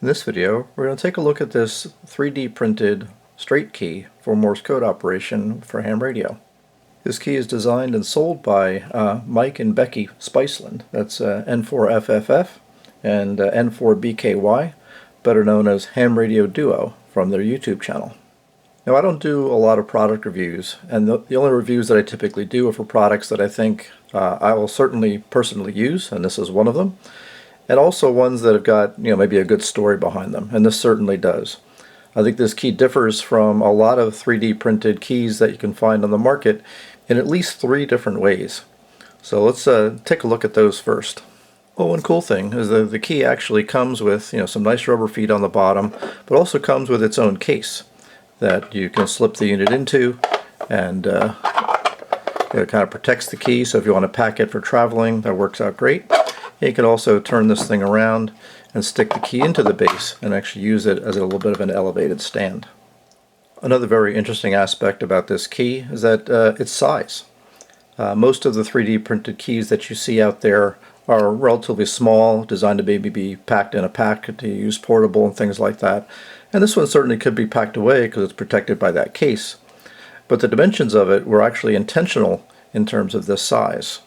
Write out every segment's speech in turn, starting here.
In this video, we're going to take a look at this 3D printed straight key for Morse code operation for ham radio. This key is designed and sold by Mike and Becky Spiceland. That's N4FFF and N4BKY, better known as HamRadioDuo from their YouTube channel. Now, I don't do a lot of product reviews, and the only reviews that I typically do are for products that I think I will certainly personally use, and this is one of them. And also ones that have got, maybe a good story behind them, and this certainly does. I think this key differs from a lot of 3D printed keys that you can find on the market in at least 3 different ways. So let's take a look at those first. Well, one cool thing is that the key actually comes with some nice rubber feet on the bottom, but also comes with its own case that you can slip the unit into, and it kind of protects the key, so if you want to pack it for traveling, that works out great. You can also turn this thing around and stick the key into the base and actually use it as a little bit of an elevated stand. Another very interesting aspect about this key is that its size. Most of the 3D printed keys that you see out there are relatively small, designed to maybe be packed in a pack to use portable and things like that. And this one certainly could be packed away because it's protected by that case. But the dimensions of it were actually intentional in terms of this size.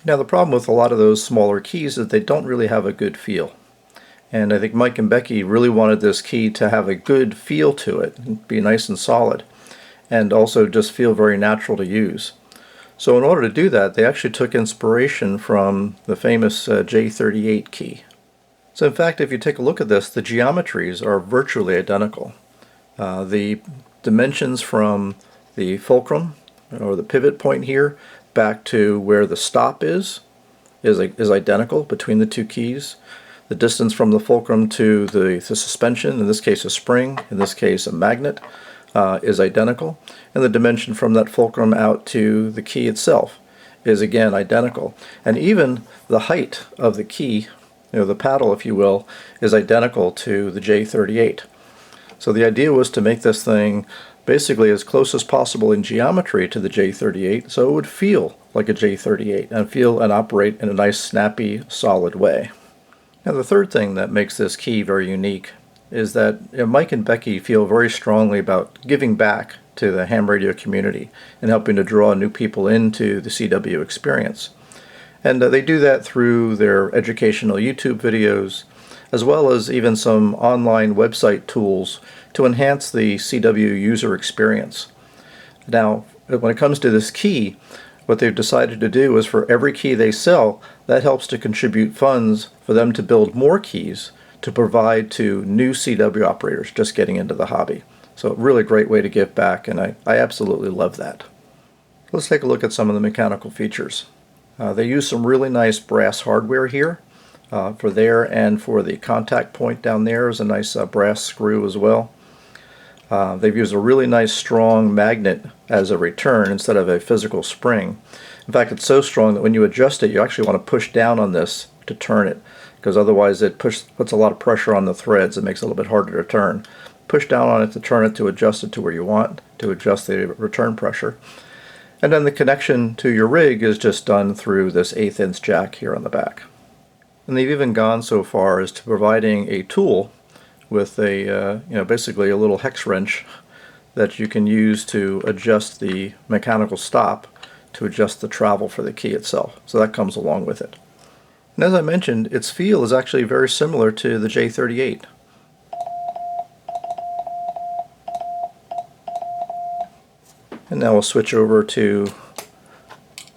Now, the problem with a lot of those smaller keys is they don't really have a good feel. And I think Mike and Becky really wanted this key to have a good feel to it, and be nice and solid, and also just feel very natural to use. So in order to do that, they actually took inspiration from the famous J38 key. So in fact, if you take a look at this, the geometries are virtually identical. The dimensions from the fulcrum, or the pivot point here, back to where the stop is identical between the two keys. The distance from the fulcrum to the suspension, in this case a spring, in this case a magnet, is identical. And the dimension from that fulcrum out to the key itself is again identical. And even the height of the key, the paddle if you will, is identical to the J38. So the idea was to make this thing basically as close as possible in geometry to the J38, so it would feel like a J38 and feel and operate in a nice, snappy, solid way. Now, the third thing that makes this key very unique is that Mike and Becky feel very strongly about giving back to the ham radio community and helping to draw new people into the CW experience. And they do that through their educational YouTube videos, as well as even some online website tools to enhance the CW user experience. Now, when it comes to this key, what they've decided to do is for every key they sell, that helps to contribute funds for them to build more keys to provide to new CW operators just getting into the hobby. So a really great way to give back, and I absolutely love that. Let's take a look at some of the mechanical features. They use some really nice brass hardware here. For there, and for the contact point down there is a nice brass screw as well. They've used a really nice strong magnet as a return instead of a physical spring. In fact, it's so strong that when you adjust it, you actually want to push down on this to turn it, because otherwise it puts a lot of pressure on the threads. It makes it a little bit harder to turn. Push down on it to turn it to adjust it to where you want, to adjust the return pressure. And then the connection to your rig is just done through this 1/8 inch jack here on the back. And they've even gone so far as to providing a tool with a, basically a little hex wrench that you can use to adjust the mechanical stop to adjust the travel for the key itself. So that comes along with it. And as I mentioned, its feel is actually very similar to the J38. And now we'll switch over to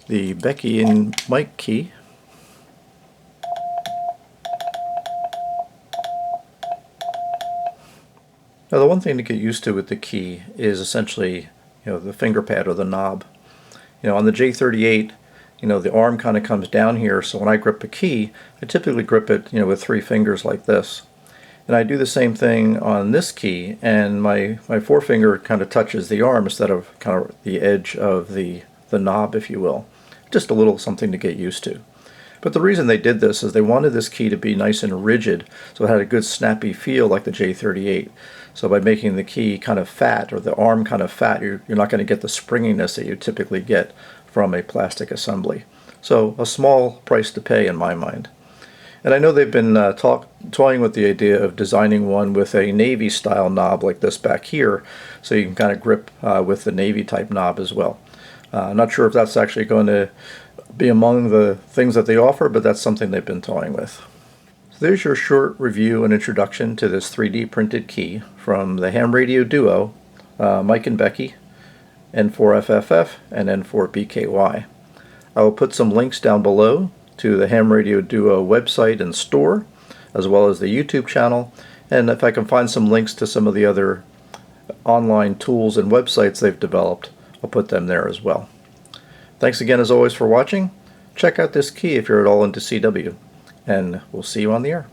the Becky and Mike key. Now, the one thing to get used to with the key is essentially, the finger pad or the knob. On the J38, the arm kind of comes down here, so when I grip a key, I typically grip it, with 3 fingers like this. And I do the same thing on this key, and my forefinger kind of touches the arm instead of kind of the edge of the knob, if you will. Just a little something to get used to. But the reason they did this is they wanted this key to be nice and rigid, so it had a good snappy feel like the J38. So by making the key kind of fat, or the arm kind of fat, you're not going to get the springiness that you typically get from a plastic assembly. So a small price to pay in my mind. And I know they've been toying with the idea of designing one with a Navy style knob like this back here, so you can kind of grip with the Navy type knob as well. I'm not sure if that's actually going to be among the things that they offer, but that's something they've been toying with. So there's your short review and introduction to this 3D printed key from the HamRadioDuo, Mike and Becky, N4FFF and N4BKY. I will put some links down below to the HamRadioDuo website and store, as well as the YouTube channel, and if I can find some links to some of the other online tools and websites they've developed, I'll put them there as well. Thanks again as always for watching. Check out this key if you're at all into CW, and we'll see you on the air.